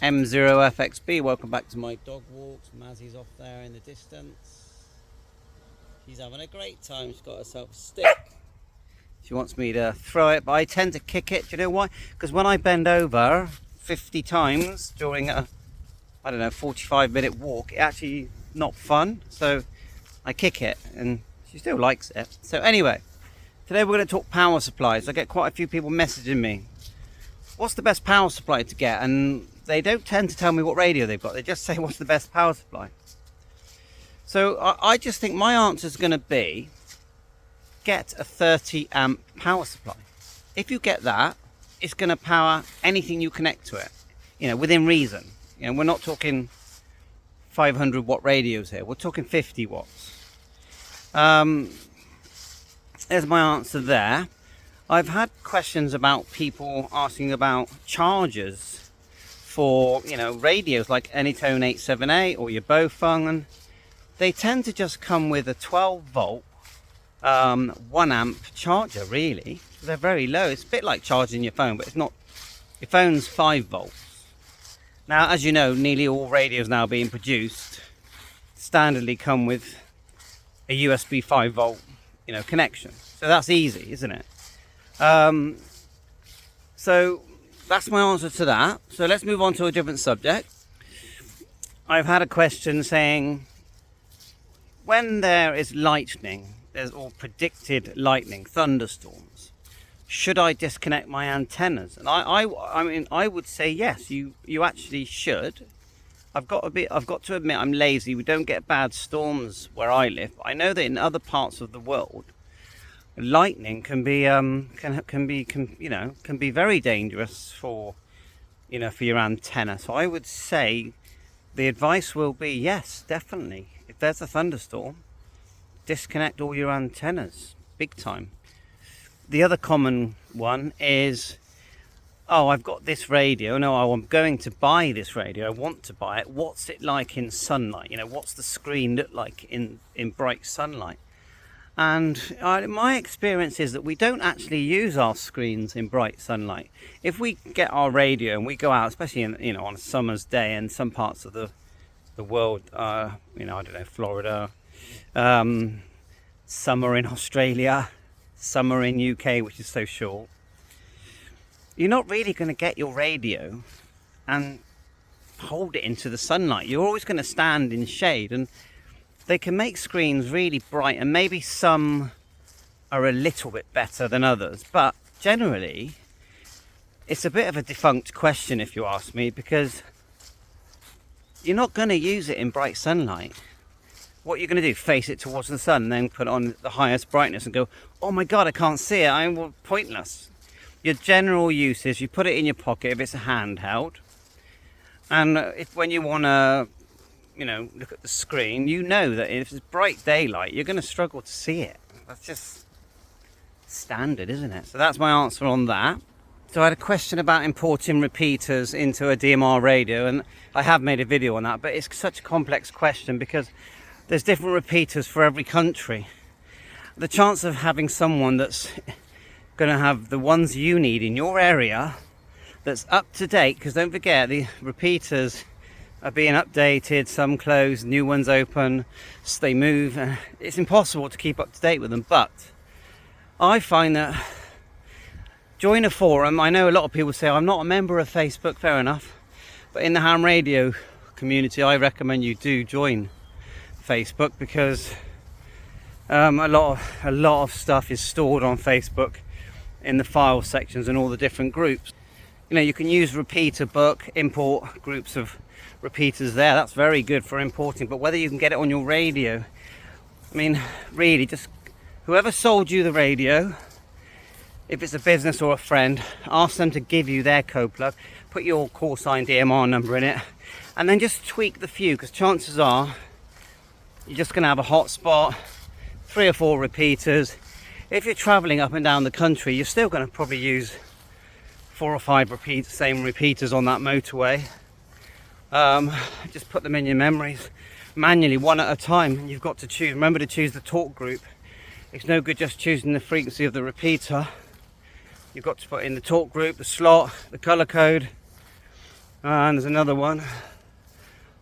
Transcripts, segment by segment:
M0FXB. Welcome back to my dog walks. Mazzy's off there in the distance. She's having a great time. She's got herself a stick. She wants me to throw it, but I tend to kick it. Do you know why? Because when I bend over 50 times during a, 45-minute walk, it's actually not fun. So I kick it and she still likes it. So anyway, today we're going to talk power supplies. I get quite a few people messaging me, what's the best power supply to get? And they don't tend to tell me what radio they've got. They just say, what's the best power supply? So I just think my answer is going to be, get a 30 amp power supply. If you get that, it's going to power anything you connect to it, within reason. We're not talking 500 watt radios here. We're talking 50 watts. There's my answer there. I've had questions about people asking about chargers for, radios like Anytone 87A or your Bofung, and they tend to just come with a 12 volt 1 amp charger. Really, they're very low. It's a bit like charging your phone, but it's not. Your phone's 5 volts. Now, as you know, nearly all radios now being produced standardly come with a USB 5 volt connection, so that's easy, isn't it? So that's my answer to that. So let's move on to a different subject. I've had a question saying, when there is lightning, there's all predicted lightning, thunderstorms, should I disconnect my antennas? And I would say yes, you actually should. I've got to admit I'm lazy. We don't get bad storms where I live. I know that in other parts of the world, lightning can be very dangerous for your antenna. So I would say the advice will be yes, definitely. If there's a thunderstorm, disconnect all your antennas, big time. The other common one is, oh, I've got this radio. No, I'm going to buy this radio. I want to buy it. What's it like in sunlight? What's the screen look like in bright sunlight? And my experience is that we don't actually use our screens in bright sunlight. If we get our radio and we go out, especially in, on a summer's day in some parts of the world, I don't know, Florida, summer in Australia, summer in UK, which is so short, you're not really going to get your radio and hold it into the sunlight. You're always going to stand in shade, and they can make screens really bright, and maybe some are a little bit better than others, but generally it's a bit of a defunct question if you ask me, because you're not going to use it in bright sunlight. What you're going to do, face it towards the sun and then put on the highest brightness and go, oh my god, I can't see it, I'm pointless. Your general use is you put it in your pocket if it's a handheld, and when you want to look at the screen, that if it's bright daylight, you're going to struggle to see it. That's just standard, isn't it? So that's my answer on that. So I had a question about importing repeaters into a DMR radio, and I have made a video on that, but it's such a complex question because there's different repeaters for every country. The chance of having someone that's going to have the ones you need in your area that's up to date, because don't forget, the repeaters are being updated, some closed, new ones open, so they move. It's impossible to keep up to date with them, but I find that join a forum. I know a lot of people say, I'm not a member of Facebook, fair enough, but in the ham radio community, I recommend you do join Facebook, because a lot of stuff is stored on Facebook in the file sections and all the different groups. You can use repeater book, import groups of repeaters there. That's very good for importing, but whether you can get it on your radio, really, just whoever sold you the radio, if it's a business or a friend, ask them to give you their code plug, put your call sign DMR number in it, and then just tweak the few, because chances are you're just going to have a hotspot, 3 or 4 repeaters. If you're traveling up and down the country, you're still going to probably use 4 or 5 same repeaters on that motorway. Just put them in your memories manually, one at a time, and you've got to choose. Remember to choose the talk group. It's no good just choosing the frequency of the repeater. You've got to put in the talk group, the slot, the color code, And there's another one.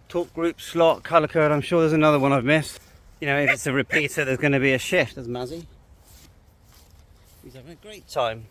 Talk group slot, colour code. I'm sure there's another one I've missed. You know, if it's a repeater, there's going to be a shift. There's Mazzy. He's having a great time.